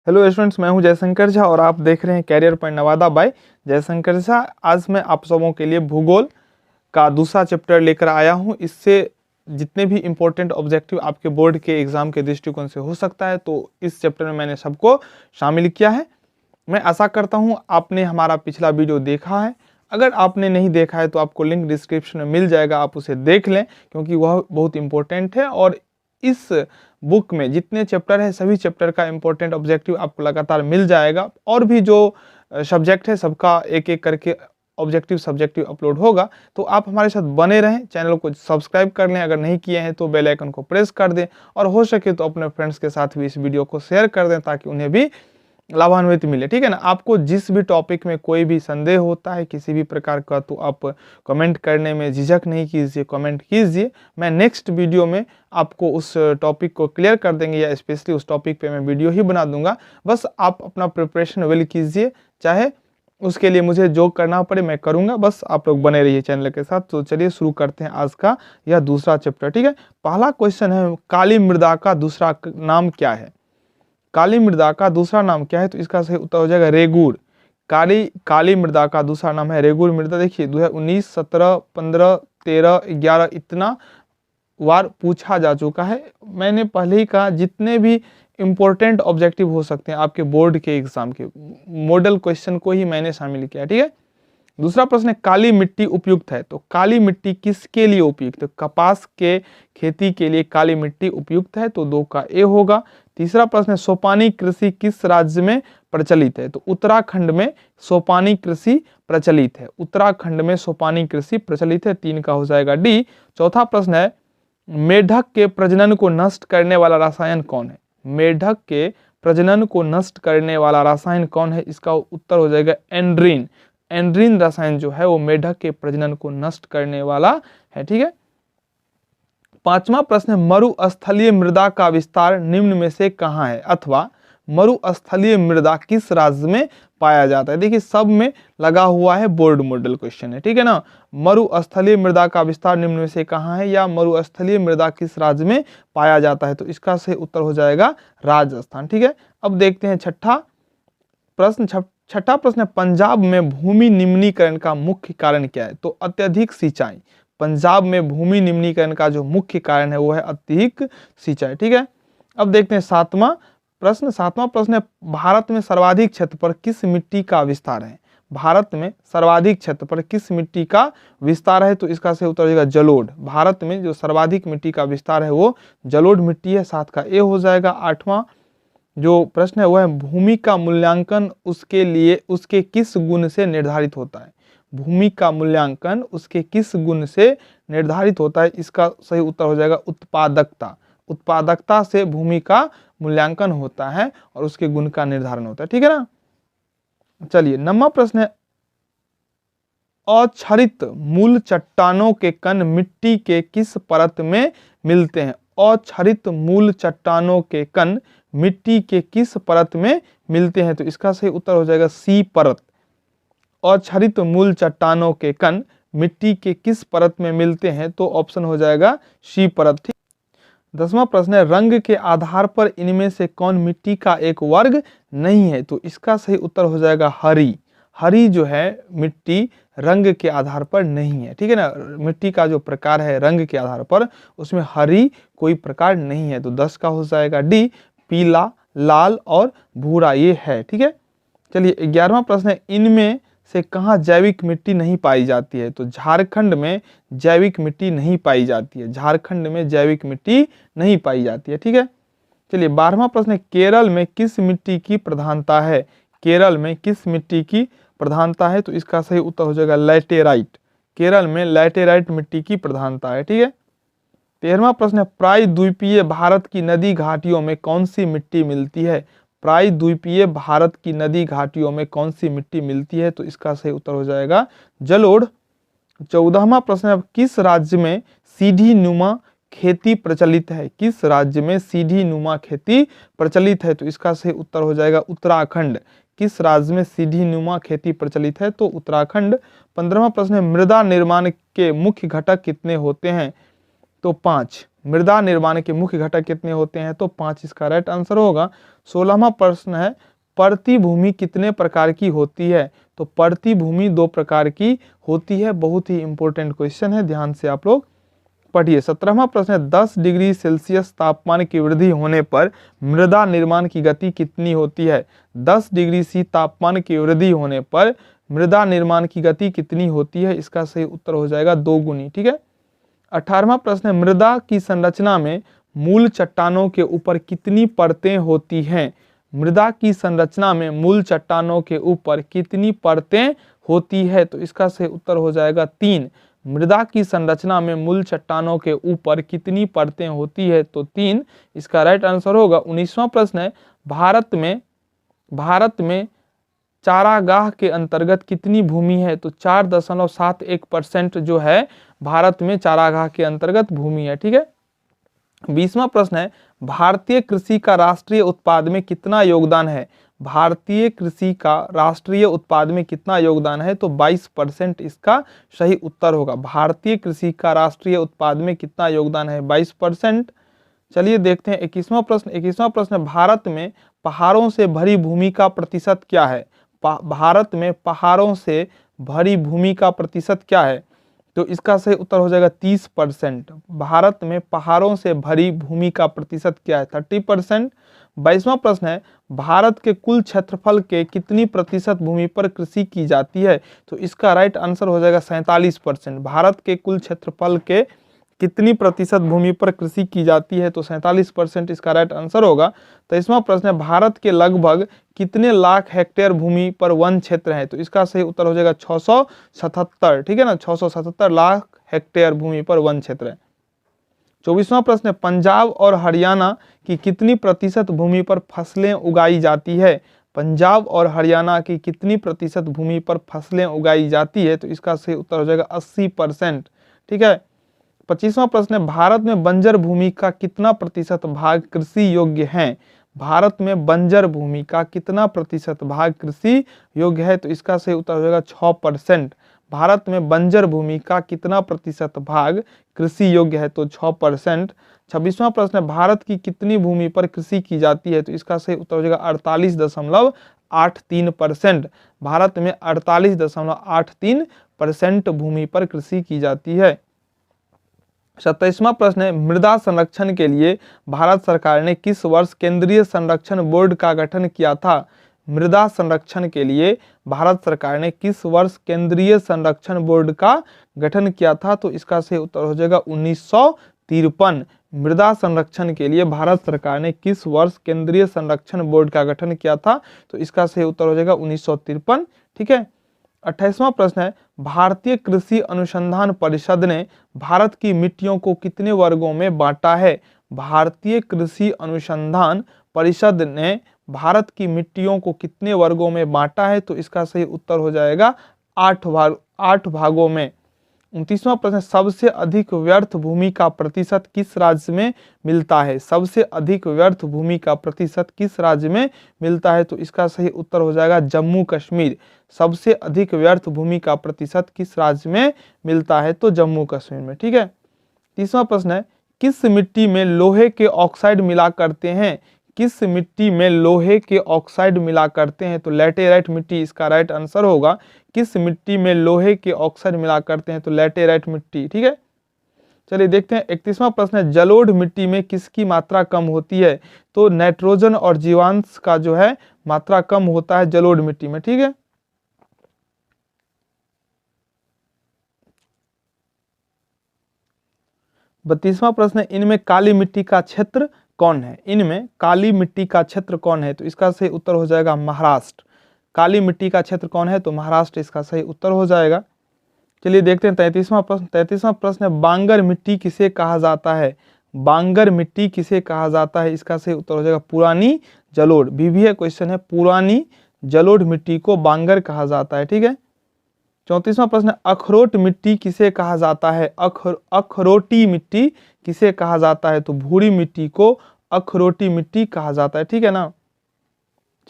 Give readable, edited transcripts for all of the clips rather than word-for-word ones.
Hello students, मैं हूं जयशंकर झा और आप देख रहे हैं career point Nawada by Jayshankar Jha. आज मैं आप सबों के लिए भूगोल का दूसरा चैप्टर लेकर आया हूं। इससे जितने भी इम्पोर्टेंट ऑब्जेक्टिव आपके बोर्ड के एग्जाम के दृष्टिकोण से हो सकता है, तो इस चैप्टर में मैंने सबको शामिल किया है। मैं आशा करता हूं आपने हमारा पिछला वीडियो देखा है। अगर आपने नहीं देखा है तो आपको लिंक डिस्क्रिप्शन में मिल जाएगा, आप उसे देख लें क्योंकि वह बहुत इंपॉर्टेंट है। और इस बुक में जितने चैप्टर है सभी चैप्टर का इंपॉर्टेंट ऑब्जेक्टिव आपको लगातार मिल जाएगा। और भी जो सब्जेक्ट है सबका एक एक करके ऑब्जेक्टिव सब्जेक्टिव अपलोड होगा, तो आप हमारे साथ बने रहें। चैनल को सब्सक्राइब कर लें, अगर नहीं किए हैं तो बेल आइकन को प्रेस कर दें और हो सके तो अपने फ्रेंड्स के साथ भी इस वीडियो को शेयर कर दें ताकि उन्हें भी लाभान्वित मिले। ठीक है ना। आपको जिस भी टॉपिक में कोई भी संदेह होता है किसी भी प्रकार का, तो आप कमेंट करने में झिझक नहीं कीजिए, कमेंट कीजिए। मैं नेक्स्ट वीडियो में आपको उस टॉपिक को क्लियर कर देंगे या स्पेशली उस टॉपिक पे मैं वीडियो ही बना दूंगा। बस आप अपना प्रिपरेशन वेल कीजिए, चाहे उसके लिए मुझे जो करना पड़े मैं करूंगा। बस आप लोग बने रहिए चैनल के साथ। तो चलिए शुरू करते हैं आज का यह दूसरा चैप्टर। ठीक है, पहला क्वेश्चन है, काली मृदा का दूसरा नाम क्या है? काली मृदा का दूसरा नाम क्या है? तो इसका सही उत्तर हो जाएगा रेगूर। काली मृदा का दूसरा नाम है रेगूर मृदा। देखिए 2019, 17, 15, 13, 11 इतना बार पूछा जा चुका है। मैंने पहले ही कहा जितने भी इंपॉर्टेंट ऑब्जेक्टिव हो सकते हैं आपके बोर्ड के एग्जाम के मॉडल क्वेश्चन को ही मैंने शामिल किया। ठीक है। दूसरा प्रश्न है, काली मिट्टी उपयुक्त है? तो काली मिट्टी किसके लिए उपयुक्त है? कपास के खेती के लिए काली मिट्टी उपयुक्त है, तो 2 का ए होगा। तीसरा प्रश्न है, सोपानी कृषि किस राज्य में प्रचलित है? तो उत्तराखंड में सोपानी कृषि प्रचलित है। उत्तराखंड में सोपानी कृषि प्रचलित है, 3 का हो जाएगा डी। चौथा प्रश्न है, मेढक के प्रजनन को नष्ट करने वाला रसायन कौन है? मेढक के प्रजनन को नष्ट करने वाला रसायन कौन है? इसका उत्तर हो जाएगा एंड्रीन। एंड्रीन रसायन जो है वो मेढक के प्रजनन को नष्ट करने वाला है। ठीक है। पांचवा प्रश्न है, मरुस्थलीय मृदा का विस्तार निम्न में से कहां है? अथवा मरुस्थलीय मृदा किस राज्य में पाया जाता है? देखिए सब में लगा हुआ है, बोर्ड मॉडल क्वेश्चन है। ठीक है ना। मरुस्थलीय मृदा का विस्तार निम्न में से कहां है या मरुस्थलीय मृदा किस राज्य में पाया जाता है? तो इसका सही उत्तर हो जाएगा राजस्थान। ठीक है। अब देखते हैं छठा प्रश्न है, पंजाब में भूमि निम्नीकरण का मुख्य कारण क्या है? तो अत्यधिक सिंचाई। पंजाब में भूमि निम्नीकरण का जो मुख्य कारण है वो है अत्यधिक सिंचाई। ठीक है। अब देखते हैं सातवां प्रश्न है, भारत में सर्वाधिक क्षेत्र पर किस मिट्टी का विस्तार है? भारत में सर्वाधिक क्षेत्र पर किस मिट्टी का विस्तार है? तो इसका सही उत्तर हो जाएगा जलोढ़। भारत में जो सर्वाधिक मिट्टी का विस्तार है वो जलोढ़ मिट्टी है, 7 का ए हो जाएगा। आठवां जो प्रश्न है वह है, भूमि का मूल्यांकन उसके लिए उसके किस गुण से निर्धारित होता है? भूमि का मूल्यांकन उसके किस गुण से निर्धारित होता है? इसका सही उत्तर हो जाएगा उत्पादकता। उत्पादकता से भूमि का मूल्यांकन होता है और उसके गुण का निर्धारण होता है। ठीक है ना। चलिए 9वां प्रश्न है, अक्षरित मूल चट्टानों के कण मिट्टी के किस परत में मिलते हैं? अक्षरित मूल चट्टानों के कण मिट्टी के किस परत में मिलते हैं? तो इसका सही उत्तर हो जाएगा सी परत। अक्षरित मूल चट्टानों के कण मिट्टी के किस परत में मिलते हैं? तो ऑप्शन हो जाएगा सी परत। ठीक। 10वां प्रश्न है, रंग के आधार पर इनमें से कौन मिट्टी का एक वर्ग नहीं है? तो इसका सही उत्तर हो जाएगा हरी। हरी जो है मिट्टी रंग के आधार पर नहीं है। ठीक है ना। मिट्टी का जो प्रकार है रंग के आधार पर, उसमें हरी कोई प्रकार नहीं है। तो 10 का हो जाएगा डी, पीला, लाल और भूरा ये है। ठीक है। चलिए 11वां प्रश्न है, इनमें से कहाँ जैविक मिट्टी नहीं पाई जाती है? तो झारखंड में जैविक मिट्टी नहीं पाई जाती है। झारखंड में जैविक मिट्टी नहीं पाई जाती है। ठीक है। चलिए 12वां प्रश्न है, केरल में किस मिट्टी की प्रधानता है? केरल में किस मिट्टी की प्रधानता है? तो इसका सही उत्तर हो जाएगा लैटेराइट। केरल में लैटेराइट मिट्टी की प्रधानता है। ठीक है। 13वां प्रश्न है, प्रायद्वीपीय भारत की नदी घाटियों में कौन सी मिट्टी मिलती है? प्रायद्वीपीय भारत की नदी घाटियों में कौन सी मिट्टी मिलती है? तो इसका सही उत्तर हो जाएगा जलोढ़। 14वां प्रश्न है, किस राज्य में सीढ़ी नुमा खेती प्रचलित है? किस राज्य में सीढ़ी नुमा खेती प्रचलित है? तो इसका सही उत्तर हो जाएगा उत्तराखंड। किस राज्य में सीढ़ी नुमा खेती प्रचलित है? तो उत्तराखंड। 15वां प्रश्न है, मृदा निर्माण के मुख्य घटक कितने होते हैं? तो 5। मृदा निर्माण के मुख्य घटक कितने होते हैं? तो 5 इसका राइट आंसर होगा। 16वां प्रश्न है प्रतिभूमि कितने प्रकार की होती है? तो प्रतिभूमि 2 प्रकार की होती है। बहुत ही इंपॉर्टेंट क्वेश्चन है, ध्यान से आप लोग पढ़िए। 17वां प्रश्न है 10 डिग्री सेल्सियस तापमान की वृद्धि होने पर मृदा निर्माण की गति कितनी होती है? 10 डिग्री सी तापमान की वृद्धि होने पर मृदा निर्माण की गति कितनी होती है? इसका सही उत्तर हो जाएगा 2 गुनी। ठीक है। 18वां प्रश्न है मृदा की संरचना में मूल चट्टानों के ऊपर कितनी परतें होती हैं? मृदा की संरचना में मूल चट्टानों के ऊपर कितनी परतें होती है? तो इसका सही उत्तर हो जाएगा 3। मृदा की संरचना में मूल चट्टानों के ऊपर कितनी परतें होती है? तो 3 इसका राइट आंसर होगा। 19वां प्रश्न है भारत में चारागाह के अंतर्गत कितनी भूमि है? तो 4.71% जो है भारत में चारागाह के अंतर्गत भूमि है। ठीक है। 20वां प्रश्न है भारतीय कृषि का राष्ट्रीय उत्पाद में कितना योगदान है? भारतीय कृषि का राष्ट्रीय उत्पाद में कितना योगदान है? तो 22% इसका सही उत्तर होगा। भारतीय कृषि का राष्ट्रीय उत्पाद में कितना योगदान है? 22%। चलिए देखते हैं 21वां प्रश्न। 21वां प्रश्न भारत में पहाड़ों से भरी भूमि का प्रतिशत क्या है? भारत में पहाड़ों से भरी भूमि का प्रतिशत क्या है? तो इसका सही उत्तर हो जाएगा 30%। भारत में पहाड़ों से भरी भूमि का प्रतिशत क्या है? 30%। 22वां प्रश्न है भारत के कुल क्षेत्रफल के कितनी प्रतिशत भूमि पर कृषि की जाती है? तो इसका राइट आंसर हो जाएगा 47%। भारत के कुल क्षेत्रफल के कितनी प्रतिशत भूमि पर कृषि की जाती है? तो 47% इसका राइट आंसर होगा। 23वां प्रश्न है भारत के लगभग कितने लाख हेक्टेयर भूमि पर वन क्षेत्र है? तो इसका सही उत्तर हो जाएगा 677। ठीक है ना, 677 लाख हेक्टेयर भूमि पर वन क्षेत्र है। 24वां प्रश्न है पंजाब और हरियाणा की कितनी प्रतिशत भूमि पर फसलें उगाई जाती है? पंजाब और हरियाणा की कितनी प्रतिशत भूमि पर फसलें उगाई जाती है? तो इसका सही उत्तर हो जाएगा 80%। ठीक है। 25वां प्रश्न है भारत में बंजर भूमि का कितना प्रतिशत भाग कृषि योग्य है? भारत में बंजर भूमि का कितना प्रतिशत भाग कृषि योग्य है? तो इसका सही उत्तर हो जाएगा 6%। भारत में बंजर भूमि का कितना प्रतिशत भाग कृषि योग्य है? तो 6%। 26वां प्रश्न है भारत की कितनी भूमि पर कृषि की जाती है? तो इसका सही उत्तर हो जाएगा 48.83%। भारत में 48.83% भूमि पर कृषि की जाती है। 27वां प्रश्न है मृदा संरक्षण के लिए भारत सरकार ने किस वर्ष केंद्रीय संरक्षण बोर्ड का गठन किया था? मृदा संरक्षण के लिए भारत सरकार ने किस वर्ष केंद्रीय संरक्षण बोर्ड का गठन किया था? तो इसका सही उत्तर हो जाएगा 1953। मृदा संरक्षण के लिए भारत सरकार ने किस वर्ष केंद्रीय संरक्षण बोर्ड का गठन किया था? तो इसका सही उत्तर हो जाएगा 1953। ठीक है। 28वां प्रश्न है भारतीय कृषि अनुसंधान परिषद ने भारत की मिट्टियों को कितने वर्गों में बांटा है? भारतीय कृषि अनुसंधान परिषद ने भारत की मिट्टियों को कितने वर्गों में बांटा है? तो इसका सही उत्तर हो जाएगा 8 भागों में। 29वां प्रश्न सबसे अधिक व्यर्थ भूमि का प्रतिशत किस राज्य में मिलता है? सबसे अधिक व्यर्थ भूमि का प्रतिशत किस राज्य में मिलता है? तो इसका सही उत्तर हो जाएगा जम्मू कश्मीर। सबसे अधिक व्यर्थ भूमि का प्रतिशत किस राज्य में मिलता है? तो जम्मू कश्मीर में। ठीक है। 30वां प्रश्न है किस मिट्टी में लोहे के ऑक्साइड मिला करते हैं? किस मिट्टी में लोहे के ऑक्साइड मिला करते हैं? तो लैटेराइट मिट्टी इसका राइट आंसर होगा। किस मिट्टी में लोहे के ऑक्साइड मिला करते हैं? तो लैटेराइट मिट्टी। ठीक है। चलिए देखते हैं 31वां प्रश्न है जलोढ़ मिट्टी में किसकी मात्रा कम होती है? तो नाइट्रोजन और जीवांश का जो है मात्रा कम होता है जलोढ़ मिट्टी में। ठीक है। बत्तीसवां प्रश्न है इनमें काली मिट्टी का क्षेत्र कौन है? इनमें काली मिट्टी का क्षेत्र कौन है? तो इसका सही उत्तर हो जाएगा महाराष्ट्र। काली मिट्टी का क्षेत्र कौन है? तो महाराष्ट्र इसका सही उत्तर हो जाएगा। चलिए देखते हैं 33वां प्रश्न। 33वां प्रश्न है बांगर मिट्टी किसे कहा जाता है? बांगर मिट्टी किसे कहा जाता है? इसका सही उत्तर हो जाएगा पुरानी जलोढ़। बीबीए क्वेश्चन है, पुरानी जलोढ़ मिट्टी को बांगर कहा जाता है। ठीक है। 34वां प्रश्न अखरोट मिट्टी किसे कहा जाता है? अखरोटी मिट्टी किसे कहा जाता है? तो भूरी मिट्टी को अखरोटी मिट्टी कहा जाता है। ठीक है ना।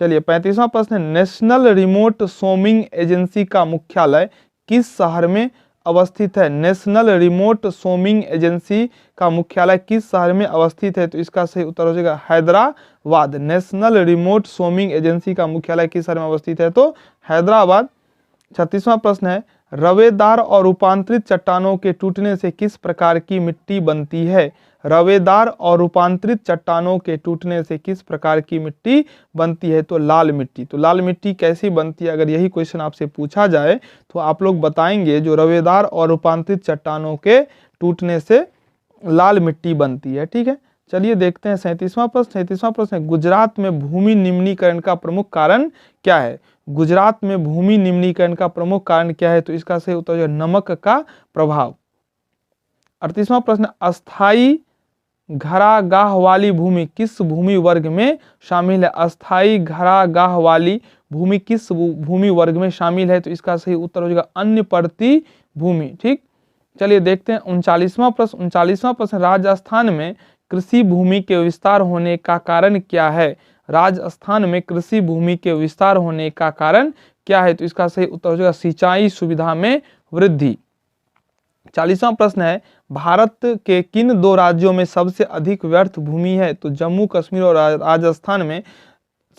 चलिए 35वां प्रश्न नेशनल रिमोट सोमिंग एजेंसी का मुख्यालय किस शहर में अवस्थित है? नेशनल रिमोट सोमिंग एजेंसी का मुख्यालय किस शहर में अवस्थित है? तो इसका सही उत्तर हो जाएगा हैदराबाद। नेशनल रिमोट सोमिंग एजेंसी का मुख्यालय किस शहर में अवस्थित है? तो हैदराबाद। 36वां प्रश्न है, रवेदार और रूपांतरित चट्टानों के टूटने से किस प्रकार की मिट्टी बनती है? रवेदार और रूपांतरित चट्टानों के टूटने से किस प्रकार की मिट्टी बनती है? तो लाल मिट्टी। तो लाल मिट्टी कैसी बनती है? अगर यही क्वेश्चन आपसे पूछा जाए तो आप लोग बताएंगे जो रवेदार और रूपांतरित चट्टानों के टूटने से लाल मिट्टी बनती है। ठीक है, चलिए देखते हैं 37वां प्रश्न। 37वां प्रश्न है, गुजरात में भूमि निम्नीकरण का प्रमुख कारण क्या है? गुजरात में भूमि निम्नीकरण का प्रमुख कारण क्या है? तो इसका सही उत्तर है नमक का प्रभाव। 38वां प्रश्न, अस्थाई घरागाह वाली भूमि किस भूमि वर्ग में शामिल है? अस्थाई घरागाह वाली भूमि किस भूमि वर्ग में शामिल है? तो इसका सही उत्तर हो जाएगा अन्य परती भूमि। ठीक, चलिए देखते हैं 39वां प्रश्न। 39वां प्रश्न, राजस्थान में कृषि भूमि के विस्तार होने का कारण क्या है? राजस्थान में कृषि भूमि के विस्तार होने का कारण क्या है? तो इसका सही उत्तर हो जाएगा सिंचाई सुविधा में वृद्धि। 40वां प्रश्न है, भारत के किन दो राज्यों में सबसे अधिक व्यर्थ भूमि है? तो जम्मू कश्मीर और राजस्थान में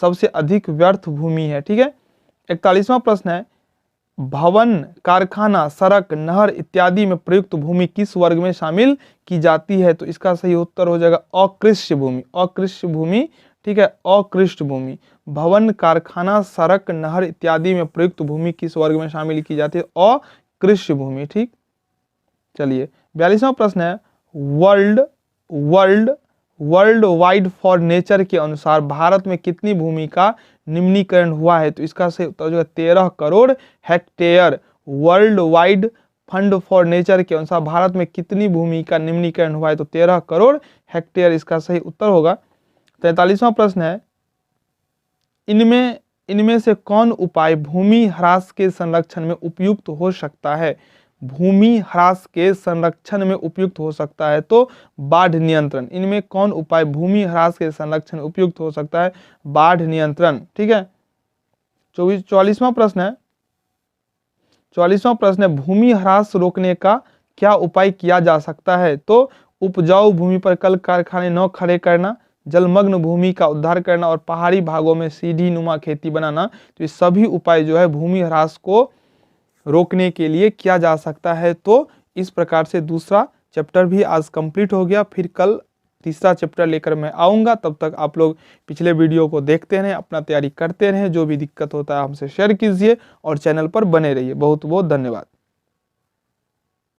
सबसे अधिक व्यर्थ भूमि है। ठीक है, 41वां प्रश्न है, भवन, कारखाना, सड़क, नहर इत्यादि में प्रयुक्त भूमि किस वर्ग में शामिल की जाती है? तो इसका सही उत्तर हो जाएगा अकृषि भूमि। अकृषि भूमि, ठीक है, अकृषि भूमि। भवन, कारखाना, सड़क, नहर इत्यादि में प्रयुक्त भूमि किस वर्ग में शामिल की जाती है? अकृषि भूमि। ठीक, चलिए 42वां प्रश्न है, वर्ल्ड वाइड फॉर नेचर के अनुसार भारत में कितनी भूमि का निम्नीकरण हुआ है? तो इसका सही उत्तर जो है 13 crore hectare. World wide fund for nature के अनुसार भारत में कितनी भूमि का निम्नीकरण हुआ है? तो 13 करोड़ हेक्टेयर इसका सही उत्तर होगा। 43वां प्रश्न है, इनमें से कौन उपाय भूमि ह्रास के संरक्षण में उपयुक्त हो सकता है? भूमि ह्रास के संरक्षण में उपयुक्त हो सकता है? तो बाढ़ नियंत्रण। इनमें कौन उपाय भूमि ह्रास के संरक्षण में उपयुक्त हो सकता है? बाढ़ नियंत्रण। ठीक है, 44वां प्रश्न है, 44वां प्रश्न है, भूमि ह्रास रोकने का क्या उपाय किया जा सकता है? तो उपजाऊ भूमि पर कल कारखाने न खड़े करना, जलमग्न भूमि का उद्धार करना और पहाड़ी भागों में सीढ़ी नुमा खेती बनाना। तो ये सभी उपाय जो है भूमि ह्रास को रोकने के लिए किया जा सकता है। तो इस प्रकार से दूसरा चैप्टर भी आज कंप्लीट हो गया। फिर कल तीसरा चैप्टर लेकर मैं आऊँगा। तब तक आप लोग पिछले वीडियो को देखते रहें, अपना तैयारी करते रहें। जो भी दिक्कत होता है हमसे शेयर कीजिए और चैनल पर बने रहिए। बहुत बहुत धन्यवाद।